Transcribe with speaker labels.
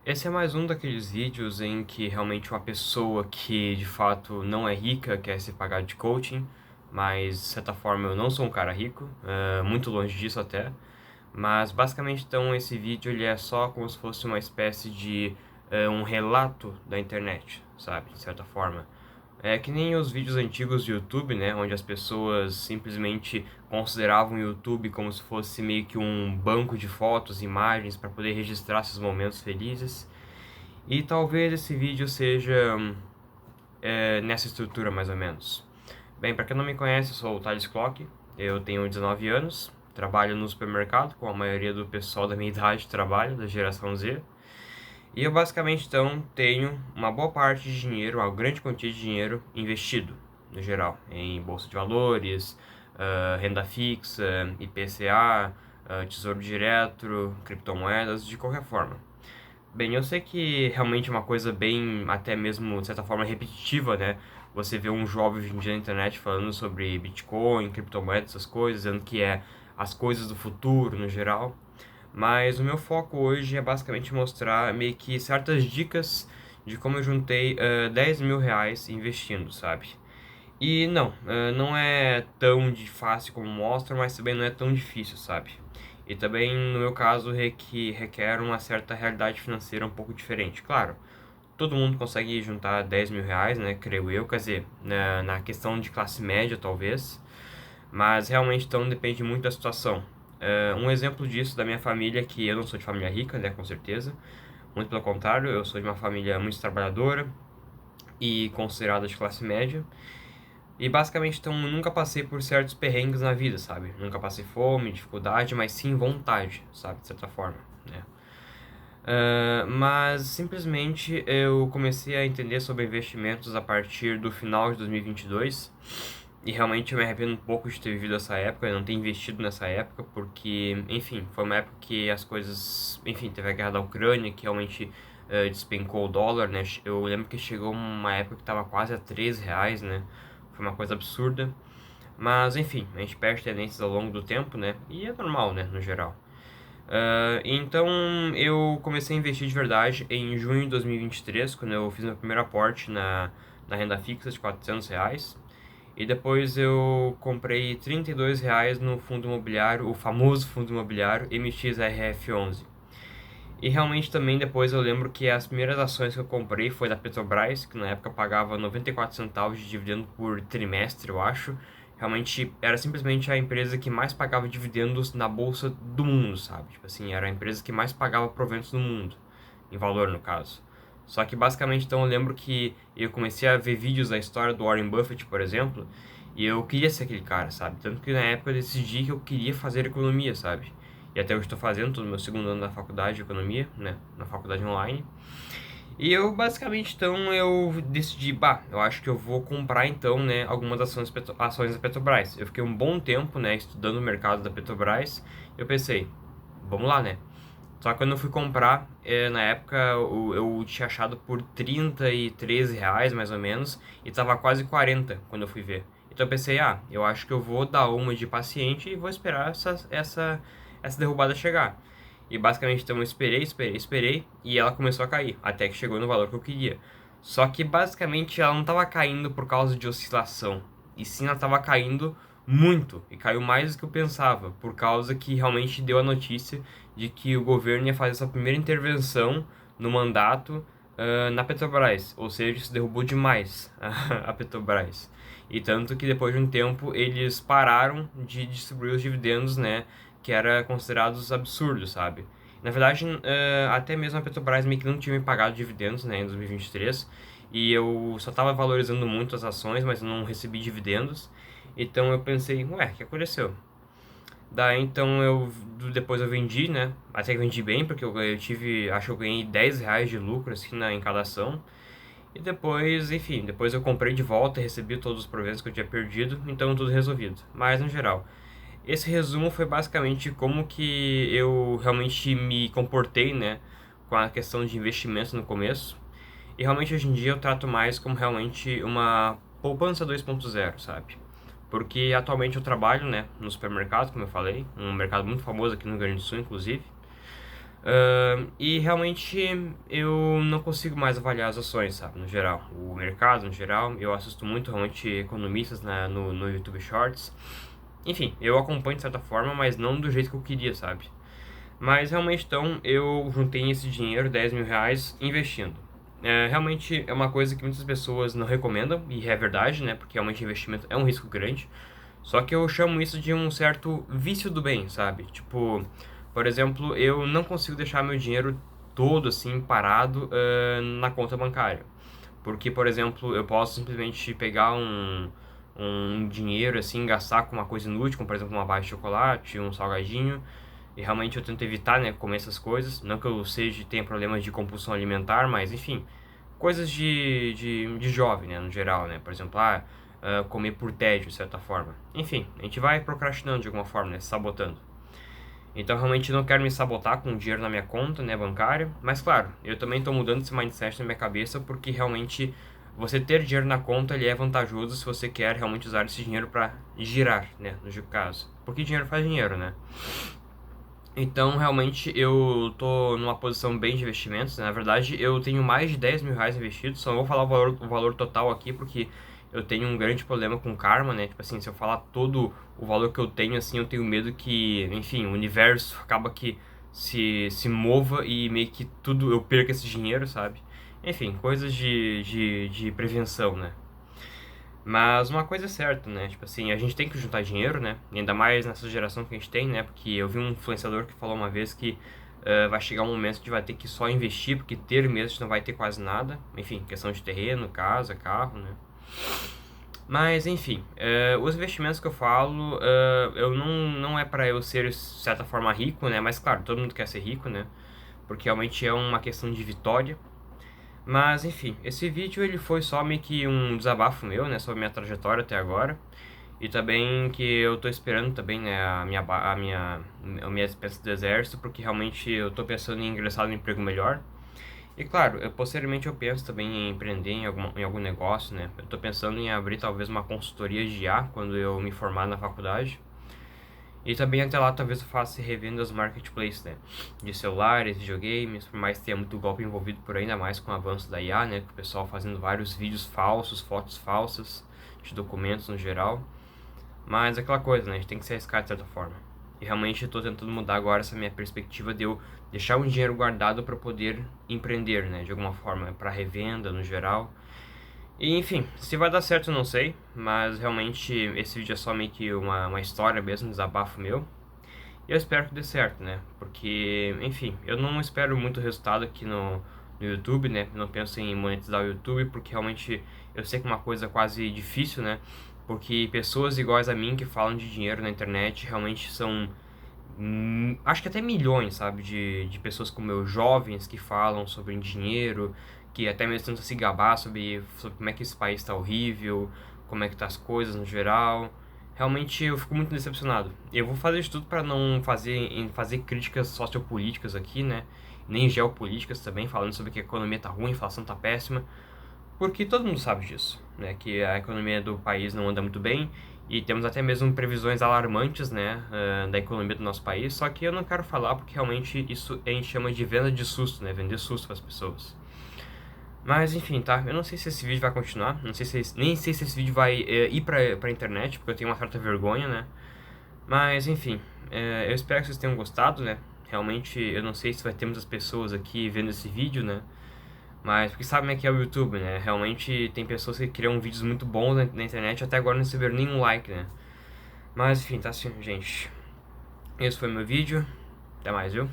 Speaker 1: Esse é mais um daqueles vídeos em que realmente uma pessoa que de fato não é rica quer se pagar de coaching, mas de certa forma eu não sou um cara rico, muito longe disso até. Mas basicamente então esse vídeo ele é só como se fosse uma espécie de um relato da internet, sabe? De certa forma. É que nem os vídeos antigos do YouTube, né? Onde as pessoas simplesmente consideravam o YouTube como se fosse meio que um banco de fotos, imagens para poder registrar seus momentos felizes. E talvez esse vídeo seja nessa estrutura mais ou menos. Bem, para quem não me conhece, eu sou o Thales Clock, eu tenho 19 anos, trabalho no supermercado, como a maioria do pessoal da minha idade trabalha, da geração Z. E eu basicamente então tenho uma boa parte de dinheiro, uma grande quantia de dinheiro investido, no geral, em bolsa de valores, renda fixa, IPCA, tesouro direto, criptomoedas, de qualquer forma. Bem, eu sei que realmente é uma coisa bem, até mesmo, de certa forma, repetitiva, né? Você vê um jovem hoje em dia na internet falando sobre Bitcoin, criptomoedas, essas coisas, dizendo que é as coisas do futuro, no geral. Mas o meu foco hoje é basicamente mostrar meio que certas dicas de como eu juntei 10 mil reais investindo, sabe? E não, não é tão de fácil como mostra, mas também não é tão difícil, sabe? E também, no meu caso, requer uma certa realidade financeira um pouco diferente. Claro, todo mundo consegue juntar 10 mil reais, né? Creio eu, quer dizer, na questão de classe média, talvez. Mas realmente, então, depende muito da situação. Um exemplo disso da minha família, que eu não sou de família rica, né? Com certeza. Muito pelo contrário, eu sou de uma família muito trabalhadora e considerada de classe média. E basicamente, então, eu nunca passei por certos perrengues na vida, sabe? Nunca passei fome, dificuldade, mas sim vontade, sabe? De certa forma, né? Mas simplesmente eu comecei a entender sobre investimentos a partir do final de 2022 e realmente eu me arrependo um pouco de ter vivido essa época, eu não ter investido nessa época, porque, enfim, foi uma época que as coisas, enfim, teve a guerra da Ucrânia, que realmente despencou o dólar, né? Eu lembro que chegou uma época que estava quase a 13 reais, né? Foi uma coisa absurda. Mas, enfim, a gente perde tendências ao longo do tempo, né? E é normal, né, no geral. Então eu comecei a investir de verdade em junho de 2023, quando eu fiz meu primeiro aporte na renda fixa de R$ 400. E depois eu comprei R$ 32 no fundo imobiliário, o famoso fundo imobiliário MXRF11. E realmente também depois eu lembro que as primeiras ações que eu comprei foi da Petrobras, que na época pagava 94 centavos de dividendo por trimestre, eu acho. Realmente era simplesmente a empresa que mais pagava dividendos na bolsa do mundo, sabe? Tipo assim, era a empresa que mais pagava proventos no mundo, em valor no caso. Só que basicamente então eu lembro que eu comecei a ver vídeos da história do Warren Buffett, por exemplo, e eu queria ser aquele cara, sabe? Tanto que na época eu decidi que eu queria fazer economia, sabe? E até hoje estou fazendo, tô no meu segundo ano da faculdade de economia, né, na faculdade online. E eu basicamente então eu decidi, eu acho que eu vou comprar então, né, algumas ações da Petrobras. Eu fiquei um bom tempo, né, estudando o mercado da Petrobras. Eu pensei, vamos lá, né? Só que quando eu fui comprar, na época eu tinha achado por R$ 33 mais ou menos, e tava quase 40 quando eu fui ver. Então eu pensei, eu acho que eu vou dar uma de paciente e vou esperar essa derrubada chegar. E basicamente então eu esperei, e ela começou a cair, até que chegou no valor que eu queria. Só que basicamente ela não tava caindo por causa de oscilação, e sim ela tava caindo muito, e caiu mais do que eu pensava, por causa que realmente deu a notícia de que o governo ia fazer essa primeira intervenção no mandato na Petrobras, ou seja, isso derrubou demais a Petrobras. E tanto que depois de um tempo eles pararam de distribuir os dividendos, né, que era considerados absurdos, sabe? Na verdade, até mesmo a Petrobras meio que não tinha me pagado dividendos, né, em 2023, e eu só estava valorizando muito as ações, mas eu não recebi dividendos. Então eu pensei, ué, o que aconteceu? Daí então depois eu vendi, né? Até que vendi bem, porque eu tive, acho que eu ganhei R$ 10 de lucro assim em cada ação. E depois, enfim, depois eu comprei de volta, recebi todos os proventos que eu tinha perdido, então tudo resolvido. Mas no geral, esse resumo foi basicamente como que eu realmente me comportei, né, com a questão de investimentos no começo. E realmente hoje em dia eu trato mais como realmente uma poupança 2.0, sabe? Porque atualmente eu trabalho, né, no supermercado, como eu falei, um mercado muito famoso aqui no Rio Grande do Sul, inclusive. E realmente eu não consigo mais avaliar as ações, sabe, no geral. O mercado, no geral, eu assisto muito realmente economistas no YouTube Shorts. Enfim, eu acompanho de certa forma, mas não do jeito que eu queria, sabe? Mas realmente, então, eu juntei esse dinheiro, 10 mil reais, investindo. Realmente é uma coisa que muitas pessoas não recomendam, e é verdade, né? Porque realmente investimento é um risco grande. Só que eu chamo isso de um certo vício do bem, sabe? Tipo, por exemplo, eu não consigo deixar meu dinheiro todo assim parado na conta bancária. Porque, por exemplo, eu posso simplesmente pegar um dinheiro assim, gastar com uma coisa inútil, como por exemplo uma barra de chocolate, um salgadinho. E realmente eu tento evitar, né, comer essas coisas. Não que eu tenha problemas de compulsão alimentar, mas enfim, coisas de jovem, né, no geral, né? Por exemplo, comer por tédio, de certa forma. Enfim, a gente vai procrastinando de alguma forma, né, se sabotando. Então, realmente não quero me sabotar com dinheiro na minha conta, né, bancária. Mas, claro, eu também estou mudando esse mindset na minha cabeça, porque realmente você ter dinheiro na conta, ele é vantajoso se você quer realmente usar esse dinheiro para girar, né, no caso. Porque dinheiro faz dinheiro, né? Então, realmente, eu tô numa posição bem de investimentos, né? Na verdade, eu tenho mais de 10 mil reais investidos. Só não vou falar o valor total aqui, porque eu tenho um grande problema com karma, né? Tipo assim, se eu falar todo o valor que eu tenho, assim, eu tenho medo que, enfim, o universo acaba que se mova e meio que tudo eu perca esse dinheiro, sabe? Enfim, coisas de prevenção, né? Mas uma coisa é certa, né? Tipo assim, a gente tem que juntar dinheiro, né? E ainda mais nessa geração que a gente tem, né? Porque eu vi um influenciador que falou uma vez que vai chegar um momento que vai ter que só investir, porque ter mesmo a gente não vai ter quase nada. Enfim, questão de terreno, casa, carro, né? Mas, enfim, os investimentos que eu falo, não é para eu ser, de certa forma, rico, né? Mas, claro, todo mundo quer ser rico, né? Porque realmente é uma questão de vitória. Mas enfim, esse vídeo ele foi só meio que um desabafo meu, né, sobre minha trajetória até agora. E também que eu tô esperando também, né, a minha dispensa do exército, porque realmente eu tô pensando em ingressar no emprego melhor. E claro, posteriormente eu penso também em empreender em algum negócio, né. Eu tô pensando em abrir talvez uma consultoria de IA quando eu me formar na faculdade. E também até lá talvez eu faça revendas marketplace, né? De celulares, videogames, por mais que tenha muito golpe envolvido por aí, ainda mais com o avanço da IA, né? Com o pessoal fazendo vários vídeos falsos, fotos falsas, de documentos no geral. Mas é aquela coisa, né? A gente tem que se arriscar de certa forma. E realmente eu tô tentando mudar agora essa minha perspectiva de eu deixar um dinheiro guardado para poder empreender, né? De alguma forma, para revenda no geral. E enfim, se vai dar certo eu não sei, mas realmente esse vídeo é só meio que uma história mesmo, um desabafo meu. E eu espero que dê certo, né? Porque, enfim, eu não espero muito resultado aqui no YouTube, né? Não penso em monetizar o YouTube, porque realmente eu sei que é uma coisa quase difícil, né? Porque pessoas iguais a mim que falam de dinheiro na internet realmente são, acho que até milhões, sabe? De pessoas como eu, jovens, que falam sobre dinheiro, que até mesmo tentam se gabar sobre como é que esse país está horrível, como é que tá as coisas no geral. Realmente eu fico muito decepcionado. Eu vou fazer de tudo para não fazer críticas sociopolíticas aqui, né? Nem geopolíticas também, falando sobre que a economia tá ruim, a inflação tá péssima, porque todo mundo sabe disso, né? Que a economia do país não anda muito bem e temos até mesmo previsões alarmantes, né? Da economia do nosso país. Só que eu não quero falar porque realmente isso a gente chama de venda de susto, né? Vender susto para as pessoas. Mas enfim, tá? Eu não sei se esse vídeo vai continuar, não sei se nem sei se esse vídeo vai ir pra internet, porque eu tenho uma certa vergonha, né? Mas enfim, eu espero que vocês tenham gostado, né? Realmente, eu não sei se vai ter muitas pessoas aqui vendo esse vídeo, né? Mas, porque sabem como é que é o YouTube, né? Realmente tem pessoas que criam vídeos muito bons na internet e até agora não receberam nenhum like, né? Mas enfim, tá assim, gente. Esse foi meu vídeo. Até mais, viu?